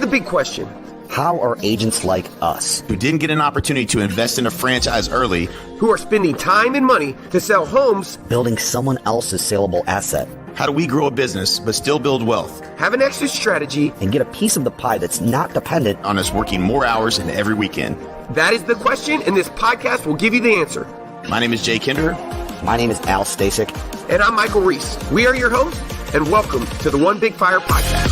the big question. How are agents like us, who didn't get an opportunity to invest in a franchise early, who are spending time and money to sell homes, building someone else's saleable asset? How do we grow a business but still build wealth? Have an exit strategy, and get a piece of the pie that's not dependent on us working more hours and every weekend? That is the question, and this podcast will give you the answer. My name is Jay Kinder. My name is Al Stasek. And I'm Michael Reese. We are your hosts, and welcome to the One Big Fire podcast.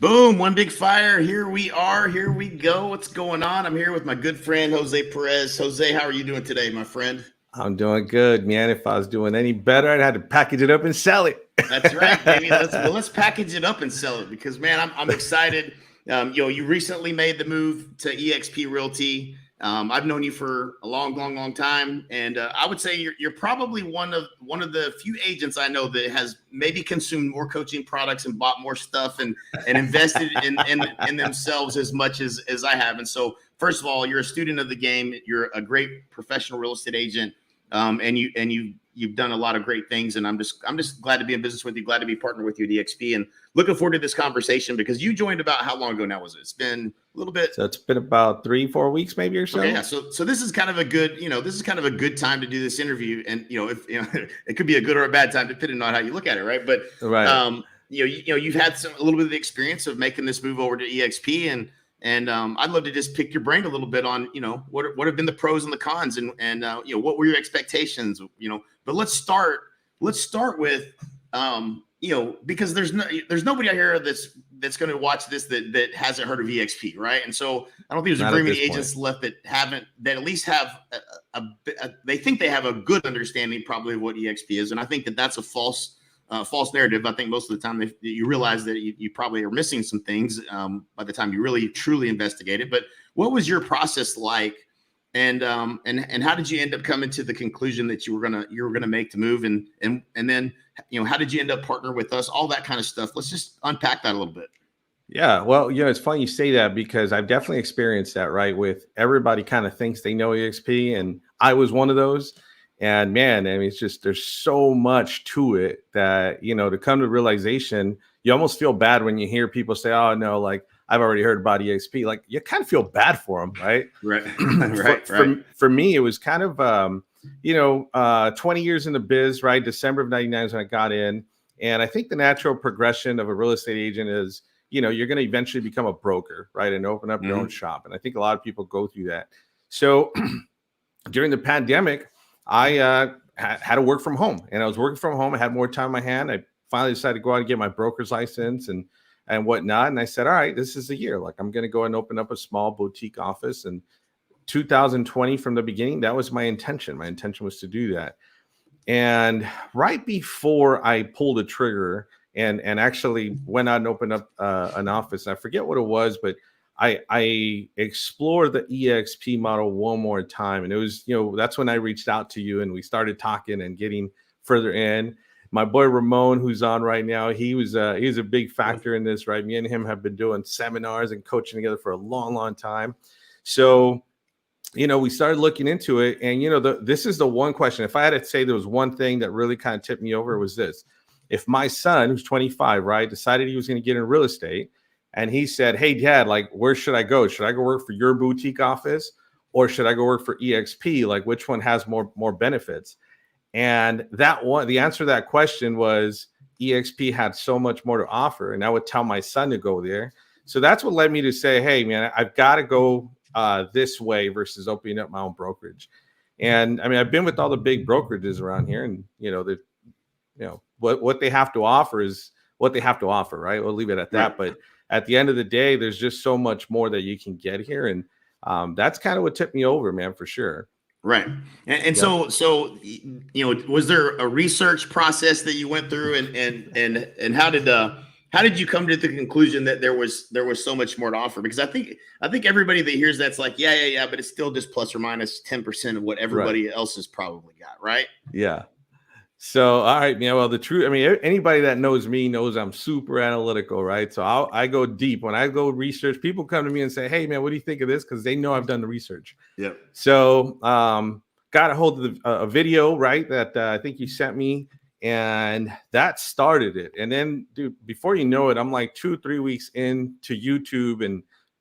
Boom, One Big Fire. Here we are. Here we go. What's going on? I'm here with my good friend, Jose Perez. Jose, how are you doing today, my friend? I'm doing good, man. If I was doing any better, I'd have to package it up and sell it. That's right, baby. Let's package it up and sell it because, man, I'm excited. You recently made the move to eXp Realty. I've known you for a long time, and I would say you're probably one of the few agents I know that has maybe consumed more coaching products and bought more stuff and invested in themselves as much as I have. And so, first of all, you're a student of the game. You're a great professional real estate agent, and you've done a lot of great things. And I'm just glad to be in business with you. Glad to be partnered with you at eXp, and looking forward to this conversation because you joined about how long ago now was it? It's been a little bit. So it's been about 3-4 weeks, maybe or so. Okay, yeah. So this is kind of a good, good time to do this interview, and if it could be a good or a bad time depending on how you look at it, right? But right. You've had a little bit of the experience of making this move over to eXp, and I'd love to just pick your brain a little bit on what have been the pros and the cons, and what were your expectations, But let's start with because there's nobody out here that's going to watch this that hasn't heard of eXp, right? And so I don't think there's very many agents left that at least have they think they have a good understanding probably of what eXp is, and I think that's a false narrative. I think most of the time you realize that you probably are missing some things by the time you really truly investigate it. But what was your process like, and how did you end up coming to the conclusion that you were gonna make the move, and then how did you end up partnering with us, all that kind of stuff? Let's just unpack that a little bit. Yeah, well, it's funny you say that because I've definitely experienced that, right? With everybody kind of thinks they know eXp, and I was one of those. And man, I mean, it's just, there's so much to it that, to come to realization, you almost feel bad when you hear people say, oh no, like I've already heard about eXp. Like you kind of feel bad for them, right? Right. For me, it was kind of, 20 years in the biz, right? December of 99 is when I got in. And I think the natural progression of a real estate agent is, you're going to eventually become a broker, right? And open up your own shop. And I think a lot of people go through that. So during the pandemic, I had to work from home, and I was working from home. I had more time in my hand. I finally decided to go out and get my broker's license and whatnot. And I said, all right, this is the year. Like I'm going to go and open up a small boutique office. And 2020 from the beginning, that was my intention. My intention was to do that. And right before I pulled the trigger and actually went out and opened up an office, I forget what it was, but I explored the eXp model one more time. And it was, that's when I reached out to you and we started talking and getting further in. My boy Ramon, who's on right now, he was a big factor in this, right? Me and him have been doing seminars and coaching together for a long time. So, we started looking into it, and this is the one question. If I had to say there was one thing that really kind of tipped me over, was this: if my son, who's 25, right, decided he was going to get in real estate, and he said, "Hey, Dad, like, where should I go? Should I go work for your boutique office, or should I go work for eXp? Like, which one has more benefits?" And the answer to that question was eXp had so much more to offer, and I would tell my son to go there. So that's what led me to say, "Hey, man, I've got to go this way versus opening up my own brokerage." And I mean, I've been with all the big brokerages around here, and what they have to offer is what they have to offer, right? We'll leave it at that. But at the end of the day, there's just so much more that you can get here, and that's kind of what tipped me over, man, for sure. Right. And so was there a research process that you went through, and how did you come to the conclusion that there was so much more to offer? Because I think everybody that hears that's like, yeah, but it's still just plus or minus 10% of what everybody else has probably got, right? Yeah. So, all right, man. Well, the truth, I mean, anybody that knows me knows I'm super analytical, right? So I go deep. When I go research, people come to me and say, "Hey, man, what do you think of this?" Because they know I've done the research. Yeah. So, got a hold of a video, right, that I think you sent me. And that started it. And then, dude, before you know it, I'm like 2-3 weeks into YouTube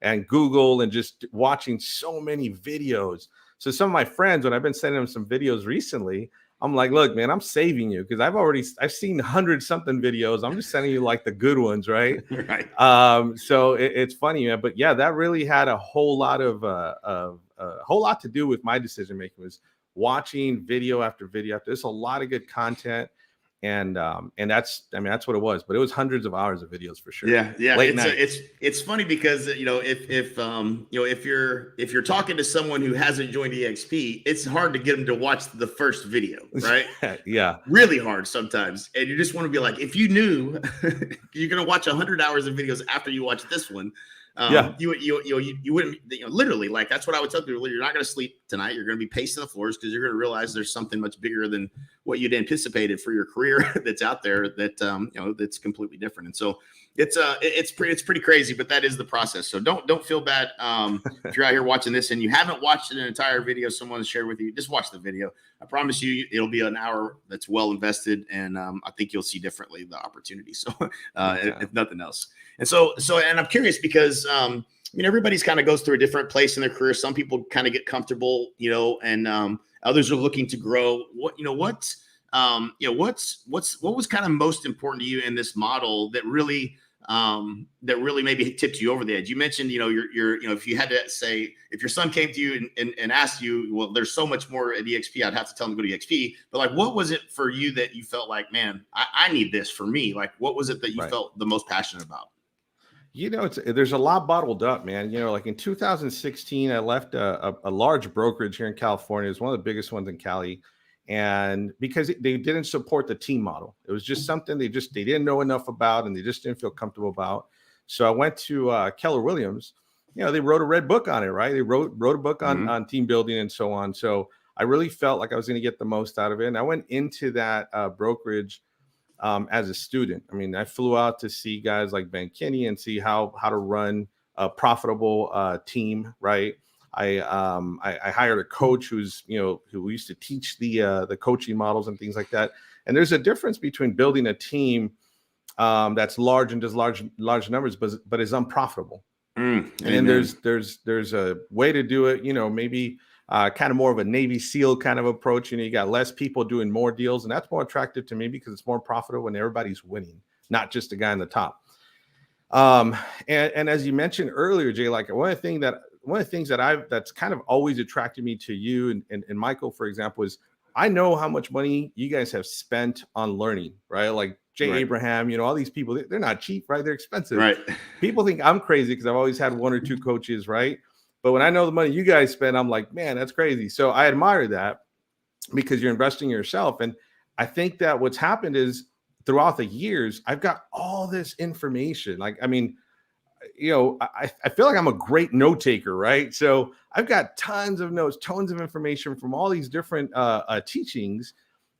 and Google and just watching so many videos. So some of my friends, when I've been sending them some videos recently, I'm like, look, man, I'm saving you because I've seen 100-something videos. I'm just sending you like the good ones, right? Right. So it's funny, man. But yeah, that really had a whole lot to do with my decision making, was watching video after video after. There's a lot of good content. And that's what it was, but it was hundreds of hours of videos for sure. Yeah. Late night. It's funny because if you're talking to someone who hasn't joined eXp, it's hard to get them to watch the first video, right? Yeah, really hard sometimes, and you just want to be like, if you knew you're gonna watch 100 hours of videos after you watch this one. You wouldn't, literally, like, that's what I would tell people. You're not going to sleep tonight. You're going to be pacing the floors because you're going to realize there's something much bigger than what you'd anticipated for your career that's out there that, that's completely different. And so it's pretty crazy, but that is the process. So don't feel bad. If you're out here watching this and you haven't watched an entire video someone shared with you, just watch the video. I promise you, it'll be an hour that's well invested. And I think you'll see differently the opportunity. So if nothing else. And I'm curious because, everybody's kind of goes through a different place in their career. Some people kind of get comfortable, and others are looking to grow. What was kind of most important to you in this model that really maybe tipped you over the edge? You mentioned, if you had to say, if your son came to you and asked you, well, there's so much more at eXp, I'd have to tell him to go to eXp. But like, what was it for you that you felt like, man, I need this for me? Like, what was it that you felt the most passionate about? There's a lot bottled up, man. Like in 2016, I left a large brokerage here in California. It was one of the biggest ones in Cali. And because they didn't support the team model, it was just something they didn't know enough about, and they just didn't feel comfortable about. So I went to Keller Williams. They wrote a red book on it, right? They wrote a book on team building and so on. So I really felt like I was going to get the most out of it. And I went into that brokerage as a student. I mean, I flew out to see guys like Ben Kinney and see how to run a profitable team, right? I hired a coach who used to teach the coaching models and things like that. And there's a difference between building a team that's large and does large numbers, but is unprofitable. And then there's a way to do it. Maybe kind of more of a Navy SEAL kind of approach. You got less people doing more deals, and that's more attractive to me because it's more profitable when everybody's winning, not just the guy on the top. And as you mentioned earlier, Jay, like one of the things that's kind of always attracted me to you and Michael, for example, is I know how much money you guys have spent on learning, right? Like Jay Abraham, all these people, they're not cheap, right? They're expensive. Right. People think I'm crazy because I've always had one or two coaches, right? But when I know the money you guys spend, I'm like, man, that's crazy. So I admire that because you're investing in yourself. And I think that what's happened is throughout the years, I've got all this information. Like, I mean, I feel like I'm a great note taker, right? So I've got tons of notes, tons of information from all these different teachings.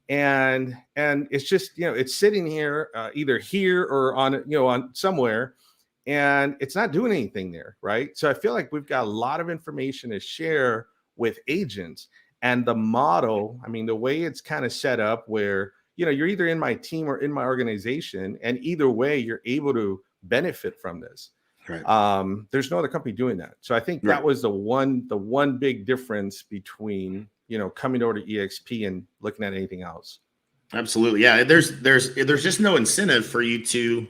And it's just, it's sitting here, either here or on somewhere, and it's not doing anything there, right? So I feel like we've got a lot of information to share with agents, and the model, I mean, the way it's kind of set up where, you're either in my team or in my organization, and either way, you're able to benefit from this. Right. There's no other company doing that. So I think that was the one big difference between, coming over to eXp and looking at anything else. Absolutely. Yeah. There's just no incentive for you to,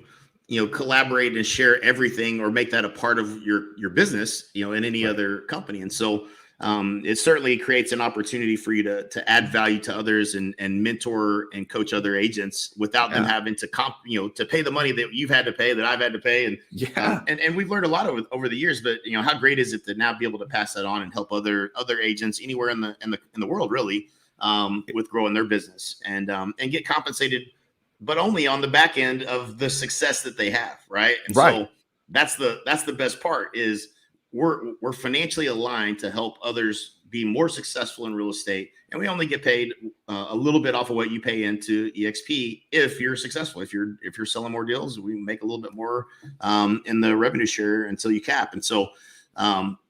collaborate and share everything or make that a part of your business, in any other company. And so it certainly creates an opportunity for you to add value to others and mentor and coach other agents without them having to to pay the money that you've had to pay, that I've had to pay. And and we've learned a lot over the years, but how great is it to now be able to pass that on and help other agents anywhere in the world, really, with growing their business and get compensated, but only on the back end of the success that they have. Right. And so that's the best part is we're financially aligned to help others be more successful in real estate. And we only get paid a little bit off of what you pay into eXp. If you're successful, if you're selling more deals, we make a little bit more in the revenue share until you cap. And so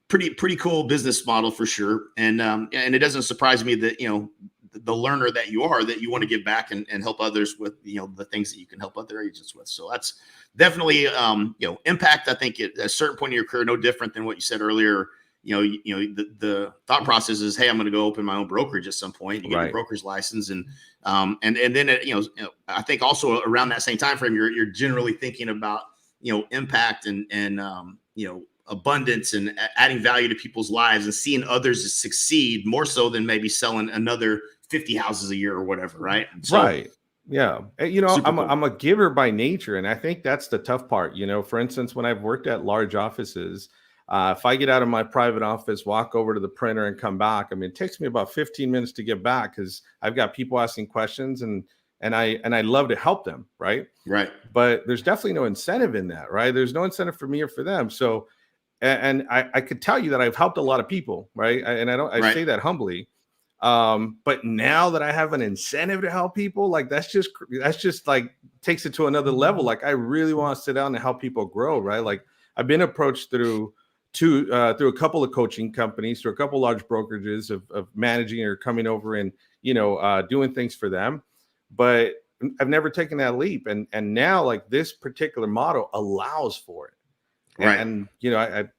pretty cool business model for sure. And it doesn't surprise me that, the learner that you are, that you want to give back and help others with, the things that you can help other agents with. So that's definitely, impact. I think at a certain point in your career, no different than what you said earlier. The thought process is, hey, I'm going to go open my own brokerage at some point. You get your broker's license, and then I think also around that same time frame, you're generally thinking about impact and abundance and adding value to people's lives and seeing others succeed more so than maybe selling another 50 houses a year or whatever, right? So, right. Yeah. I'm a giver by nature, and I think that's the tough part. For instance, when I've worked at large offices, if I get out of my private office, walk over to the printer and come back, I mean, it takes me about 15 minutes to get back because I've got people asking questions and I love to help them. Right. But there's definitely no incentive in that. Right. There's no incentive for me or for them. So, and I could tell you that I've helped a lot of people. Right. I say that humbly. But now that I have an incentive to help people, like that's just like takes it to another level. Like I really want to sit down and help people grow. Right. Like I've been approached through a couple of coaching companies, through a couple of large brokerages of managing or coming over and, doing things for them. But I've never taken that leap. And now like this particular model allows for it. Right. And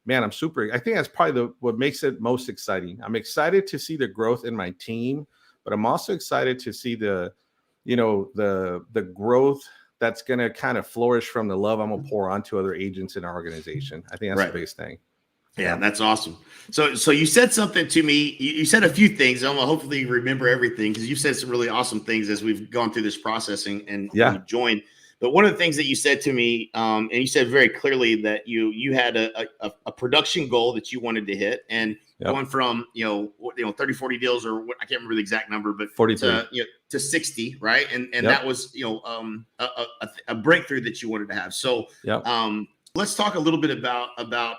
I'm super, I think that's probably what makes it most exciting. I'm excited to see the growth in my team, but I'm also excited to see the growth that's going to kind of flourish from the love I'm going to pour onto other agents in our organization. I think that's the biggest thing. Yeah, that's awesome. So you said something to me. You said a few things. I'm gonna hopefully remember everything because you said some really awesome things as we've gone through this processing and you joined. But one of the things that you said to me, and you said very clearly that you had a production goal that you wanted to hit, and going from 30, 40 deals, or I can't remember the exact number, but 43 to 60, right? And that was a breakthrough that you wanted to have. So let's talk a little bit about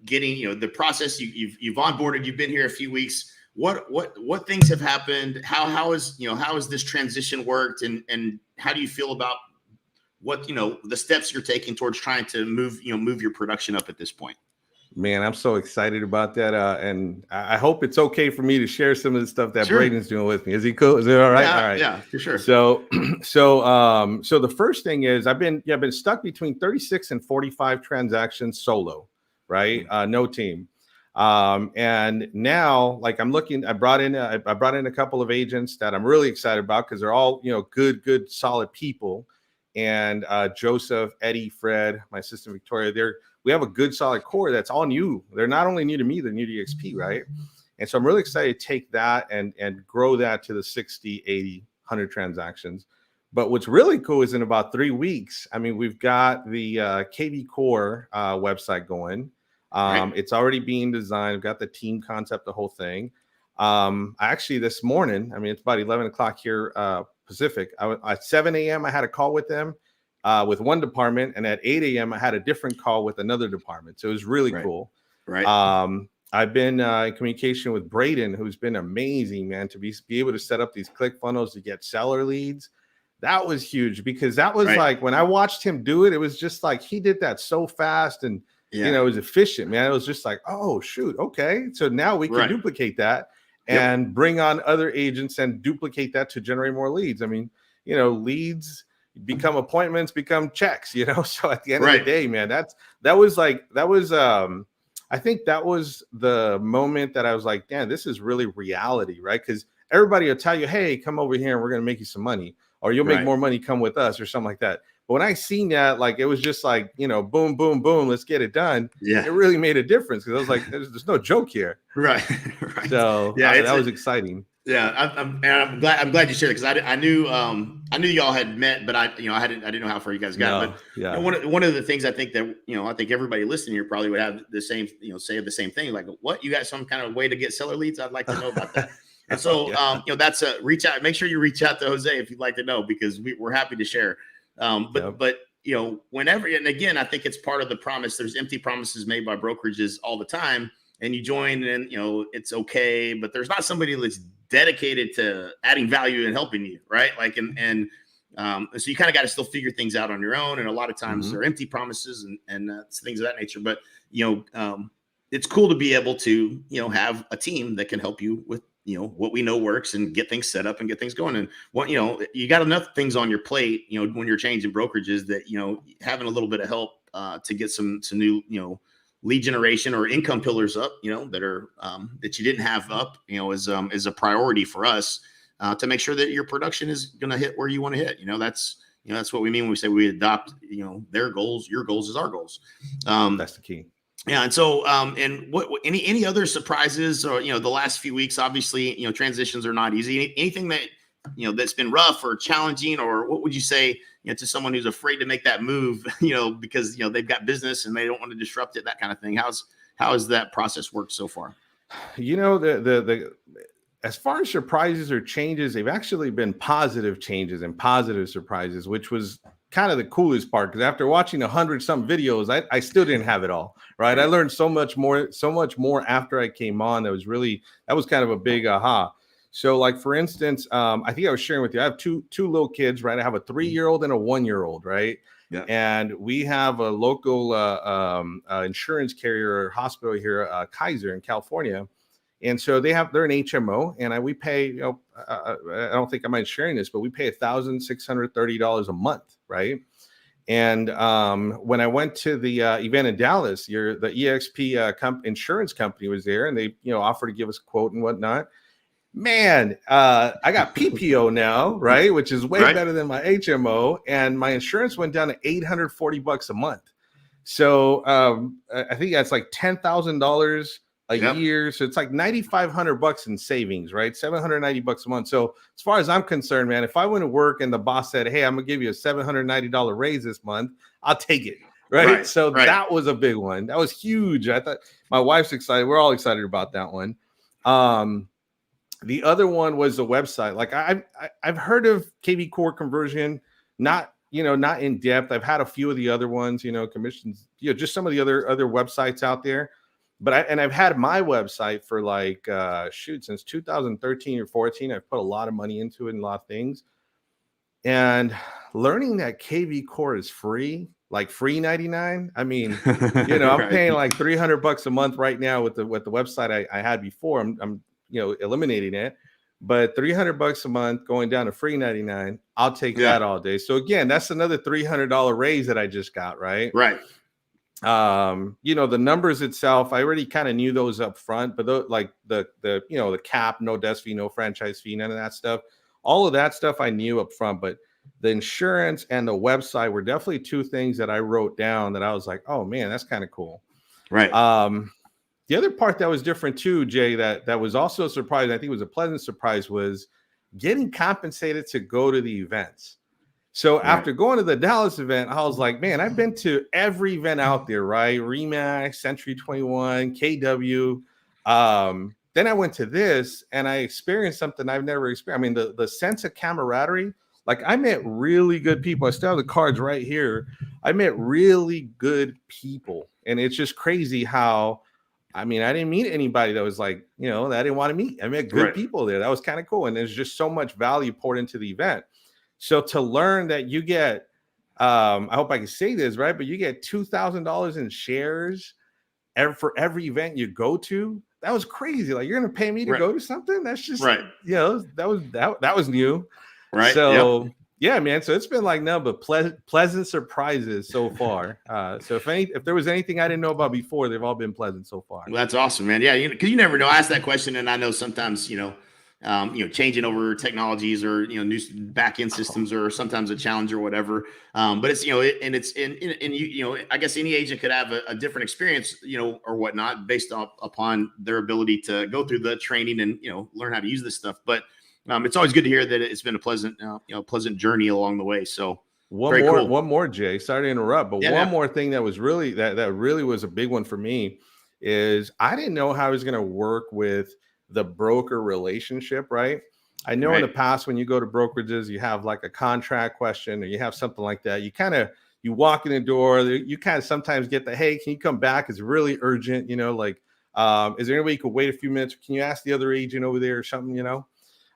getting the process. You've onboarded. You've been here a few weeks. What things have happened? How has this transition worked? And how do you feel about what the steps you're taking towards trying to move your production up at this point? Man, I'm so excited about that. And I hope it's okay for me to share some of the stuff that Braden's doing with me. Is he cool? Is it all right? Yeah, all right. Yeah, for sure. So the first thing is I've been stuck between 36 and 45 transactions solo, right? No team. And now like I'm looking, I brought in a couple of agents that I'm really excited about because they're all, good, solid people. And Joseph, Eddie, Fred, my assistant Victoria, we have a good solid core that's all new. They're not only new to me, they're new to eXp, right? And so I'm really excited to take that and grow that to the 60, 80, 100 transactions. But what's really cool is in about 3 weeks, I mean, we've got the KV Core website going. It's already being designed. I've got the team concept, the whole thing. Actually, this morning, I mean, it's about 11 o'clock here Pacific. At 7 a.m., I had a call with them with one department. And at 8 a.m., I had a different call with another department. So it was really cool. Right. I've been in communication with Braden, who's been amazing, man, to be able to set up these click funnels to get seller leads. That was huge because that was like when I watched him do it, it was just like he did that so fast and it was efficient, man. It was just like, oh shoot, okay. So now we can duplicate that and bring on other agents and duplicate that to generate more leads. I mean, leads become appointments, become checks, So at the end of the day, man, I think that was the moment that I was like, damn, this is really reality, right? Because everybody will tell you, hey, come over here and we're going to make you some money, or you'll make more money, come with us, or something like that. But when I seen that, like, it was just like, boom, boom, boom, let's get it done. Yeah. It really made a difference because I was like, there's no joke here. Right. So that was exciting. Yeah. I'm glad you shared it because I knew y'all had met, but I didn't know how far you guys got. One of the things I think that, I think everybody listening here probably would have the same, say the same thing. Like, what, you got some kind of way to get seller leads? I'd like to know about that. And so, that's a reach out. Make sure you reach out to Jose if you'd like to know, because we're happy to share. But whenever, and again, I think it's part of the promise. There's empty promises made by brokerages all the time, and you join and, it's okay, but there's not somebody that's dedicated to adding value and helping you. Right. Like, and so you kind of got to still figure things out on your own. And a lot of times they're empty promises and things of that nature. But, it's cool to be able to, have a team that can help you with what we know works and get things set up and get things going. And what, you got enough things on your plate, when you're changing brokerages that, having a little bit of help to get some new, lead generation or income pillars up, that are that you didn't have up, is a priority for us to make sure that your production is going to hit where you want to hit. That's what we mean when we say we adopt, their goals. Your goals is our goals. That's the key. Yeah. And so, and what any other surprises or, the last few weeks, obviously, transitions are not easy. Anything that, that's been rough or challenging, or what would you say, to someone who's afraid to make that move, because, they've got business and they don't want to disrupt it, that kind of thing. How has that process worked so far? The as far as surprises or changes, they've actually been positive changes and positive surprises, which was kind of the coolest part, because after watching 100-some videos, I still didn't have it all right. I learned so much more after I came on. That was kind of a big aha. So, like, for instance, I think I was sharing with you, I have two little kids, right? I have a 3-year-old and a 1-year-old, right? Yeah. And we have a local insurance carrier or hospital here, Kaiser in California. And so they're an HMO, and we pay, I don't think I mind sharing this, but we pay $1,630 a month, right? And when I went to the event in Dallas, the eXp insurance company was there, and they, offered to give us a quote and whatnot. Man, I got PPO now, right? Which is way better than my HMO, and my insurance went down to $840 a month. So I think that's like $10,000 a year. So it's like $9,500 in savings, right? $790 a month. So as far as I'm concerned, man, if I went to work and the boss said, hey, I'm gonna give you a $790 raise this month, I'll take it. Right. So that was a big one. That was huge. I thought my wife's excited. We're all excited about that one. The other one was the website. Like I've heard of KV Core conversion, not in depth. I've had a few of the other ones, commissions, just some of the other websites out there. But I've had my website for since 2013 or 14. I've put a lot of money into it and a lot of things. And learning that KV Core is free, like free 99. I mean, I'm paying like $300 a month right now with the website I had before. I'm eliminating it, but $300 a month going down to free 99. I'll take that all day. So again, that's another $300 raise that I just got. Right. The numbers itself, I already kind of knew those up front, but the cap, no desk fee, no franchise fee, none of that stuff. All of that stuff I knew up front, but the insurance and the website were definitely two things that I wrote down that I was like, oh man, that's kind of cool. Right. The other part that was different too, Jay, that was also a surprise, I think it was a pleasant surprise, was getting compensated to go to the events. So after going to the Dallas event, I was like, man, I've been to every event out there, right? Remax, Century 21, KW. Then I went to this and I experienced something I've never experienced. I mean, the sense of camaraderie, like I met really good people. I still have the cards right here. I met really good people. And it's just crazy how, I didn't meet anybody that was like, that I didn't want to meet. I met good people there. That was kind of cool. And there's just so much value poured into the event. So to learn that you get, I hope I can say this, right? But you get $2,000 in shares for every event you go to. That was crazy. Like, you're going to pay me to go to something? That's just, that was new. Right. So yeah, man. So it's been like nothing but pleasant surprises so far. So if there was anything I didn't know about before, they've all been pleasant so far. Well, that's awesome, man. Yeah. Cause you never know. I ask that question. And I know sometimes, changing over technologies or, new back end systems or sometimes a challenge or whatever. But it's, I guess any agent could have a different experience, or whatnot based upon their ability to go through the training and, learn how to use this stuff. But it's always good to hear that it's been a pleasant journey along the way. So one more, Jay, sorry to interrupt, but one more thing that was really, that really was a big one for me is I didn't know how I was going to work with the broker relationship, right? I know in the past when you go to brokerages, you have like a contract question or you have something like that. You walk in the door, you kind of sometimes get the, hey, can you come back? It's really urgent, is there any way you could wait a few minutes? Can you ask the other agent over there or something,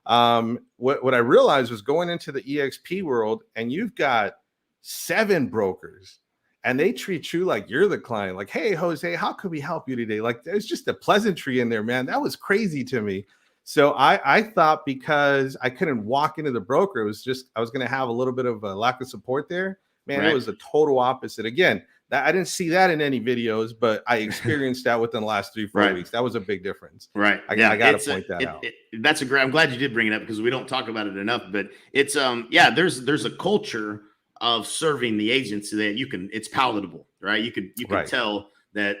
What I realized was going into the eXp world and you've got 7 brokers and they treat you like you're the client. Like, hey, Jose, how could we help you today? Like, there's just a pleasantry in there, man. That was crazy to me. So I thought because I couldn't walk into the broker, it was just I was going to have a little bit of a lack of support there. Man, it was the total opposite. Again, that I didn't see that in any videos, but I experienced that within the last 3-4 weeks. That was a big difference. Right. I got to point that out. That's a great. I'm glad you did bring it up because we don't talk about it enough. But it's there's a culture of serving the agents that it's palatable, right? You can tell that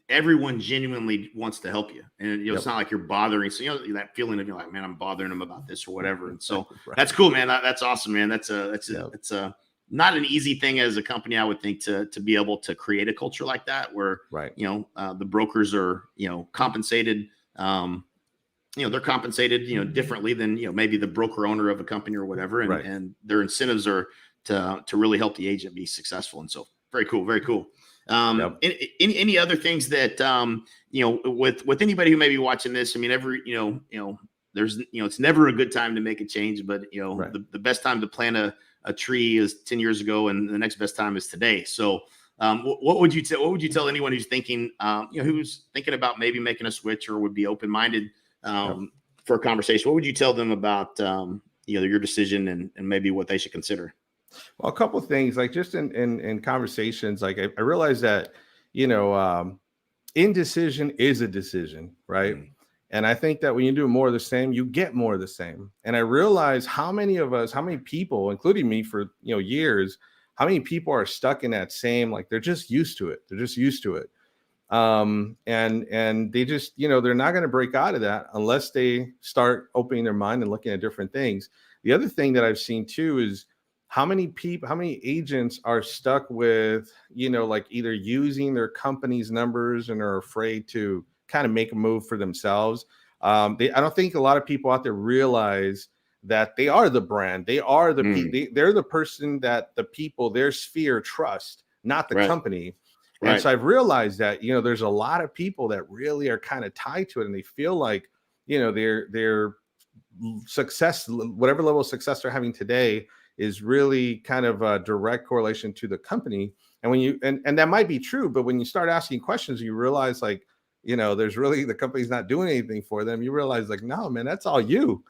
everyone genuinely wants to help you, and it's not like you're bothering. So that feeling of you're like, man, I'm bothering them about this or whatever. And so that's cool, man. That's awesome, man. It's not an easy thing as a company, I would think, to be able to create a culture like that where the brokers are compensated. They're compensated differently than maybe the broker owner of a company or whatever, and their incentives are to really help the agent be successful. And so very cool. Any other things that with anybody who may be watching this? I mean, there's it's never a good time to make a change, but the best time to plant a tree is 10 years ago, and the next best time is today. So what would you tell anyone who's thinking who's thinking about maybe making a switch or would be open-minded for a conversation? What would you tell them about your decision and maybe what they should consider? Well, a couple of things, like just in conversations, like I realized that, indecision is a decision, right? Mm-hmm. And I think that when you do more of the same, you get more of the same. And I realize how many people, including me for, years, how many people are stuck in that same, like they're just used to it. And they just, they're not going to break out of that unless they start opening their mind and looking at different things. The other thing that I've seen too is how many agents are stuck with, like either using their company's numbers and are afraid to kind of make a move for themselves. I don't think a lot of people out there realize that they are the brand. They are they're the person that the people, their sphere, trust, not the company. And so I've realized that, there's a lot of people that really are kind of tied to it, and they feel like, their success, whatever level of success they're having today, is really kind of a direct correlation to the company. And when you, and that might be true, but when you start asking questions, you realize like, there's really, the company's not doing anything for them. You realize like, no, man, that's all you.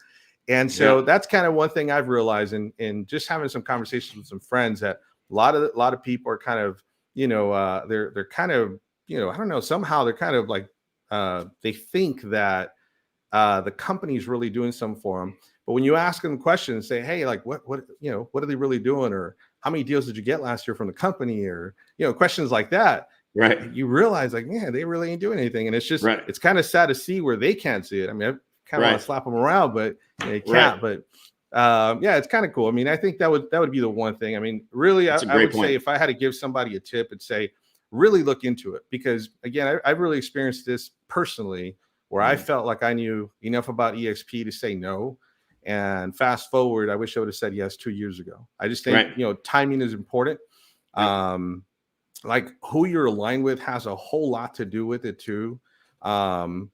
And so that's kind of one thing I've realized in just having some conversations with some friends, that a lot of people are kind of, they're kind of, I don't know, somehow they're kind of like, they think that the company's really doing something for them. But when you ask them questions, say, hey, like what are they really doing? Or how many deals did you get last year from the company? Or, questions like that. Right. You realize like, man, they really ain't doing anything. And it's just, it's kind of sad to see where they can't see it. I mean, I kind of want to slap them around, but they can't. But it's kind of cool. I mean, I think that would be the one thing. I mean, really, I would say if I had to give somebody a tip, it'd say, really look into it. Because again, I've really experienced this personally, where I felt like I knew enough about eXp to say no. And fast forward, I wish I would have said yes 2 years ago. I just think, timing is important. Like who you're aligned with has a whole lot to do with it too. I'm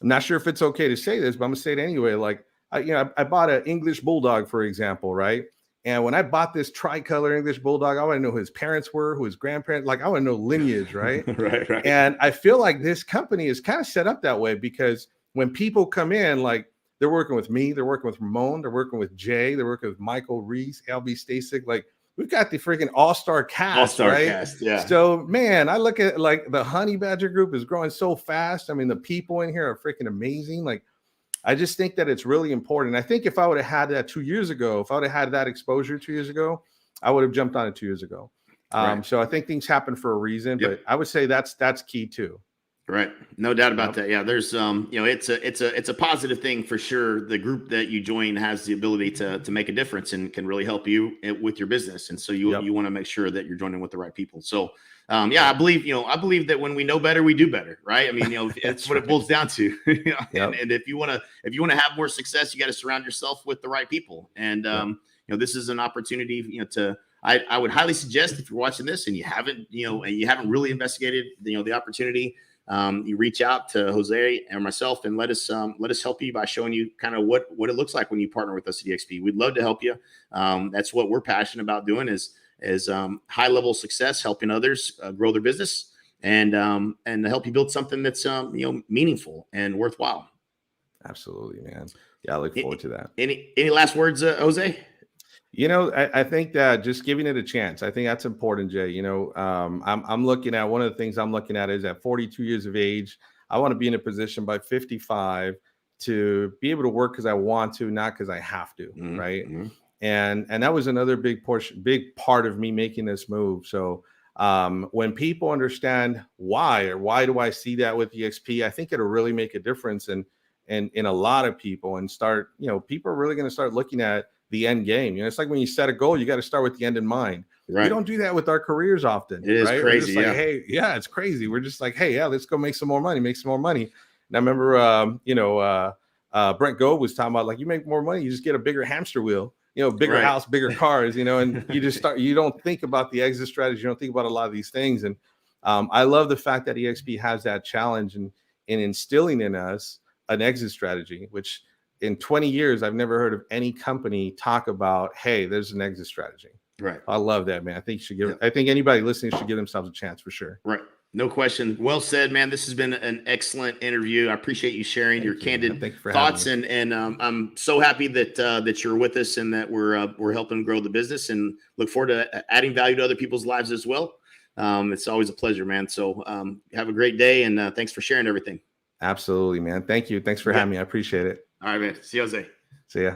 not sure if it's okay to say this, but I'm gonna say it anyway. Like, I bought an English bulldog, for example, right? And when I bought this tricolor English bulldog, I want to know who his parents were, who his grandparents, like I want to know lineage, right? Right. And I feel like this company is kind of set up that way, because when people come in, like they're working with me, they're working with Ramon, they're working with Jay, they're working with Michael Reese, LB Stasik, like we've got the freaking all-star cast, cast, yeah. So, man, I look at like the Honey Badger group is growing so fast. I mean, the people in here are freaking amazing. Like, I just think that it's really important. I think if I would have had that 2 years ago, if I would have had that exposure 2 years ago, I would have jumped on it 2 years ago. So I think things happen for a reason, but I would say that's key too. Right. No doubt about that. Yeah. There's, it's a positive thing for sure. The group that you join has the ability to make a difference and can really help you with your business. And so you want to make sure that you're joining with the right people. So, I believe that when we know better, we do better. Right. I mean, it's what it boils down to. And if you want to have more success, you got to surround yourself with the right people. And, this is an opportunity, I would highly suggest, if you're watching this and you haven't really investigated, the opportunity, you reach out to Jose and myself and let us help you by showing you kind of what it looks like when you partner with us at eXp. We'd love to help you. That's what we're passionate about doing is high level success, helping others grow their business and help you build something that's meaningful and worthwhile. Absolutely, man. Yeah, I look forward to that. Any last words, Jose? I think that just giving it a chance, I think that's important, Jay. I'm looking at, one of the things I'm looking at is at 42 years of age, I want to be in a position by 55 to be able to work because I want to, not because I have to, right? And that was another big part of me making this move. So when people understand why, or why do I see that with eXp, I think it'll really make a difference in a lot of people, and start, people are really going to start looking at the end game. It's like when you set a goal, you got to start with the end in mind. Right. We don't do that with our careers often. It is right? crazy. We're just like, hey, yeah, it's crazy. We're just like, hey, yeah, let's go make some more money. And I remember, Brent Gove was talking about, like, you make more money, you just get a bigger hamster wheel, bigger house, bigger cars, and you just you don't think about the exit strategy. You don't think about a lot of these things. And I love the fact that eXp has that challenge in instilling in us an exit strategy, which in 20 years, I've never heard of any company talk about, hey, there's an exit strategy. Right. I love that, man. I think you should give I think anybody listening should give themselves a chance for sure. Right. No question. Well said, man. This has been an excellent interview. I appreciate you sharing your candid thoughts, and I'm so happy that you're with us, and that we're helping grow the business, and look forward to adding value to other people's lives as well. It's always a pleasure, man. So have a great day, and thanks for sharing everything. Absolutely, man. Thank you. Thanks for having me. I appreciate it. All right, man. See you, Jose. See ya.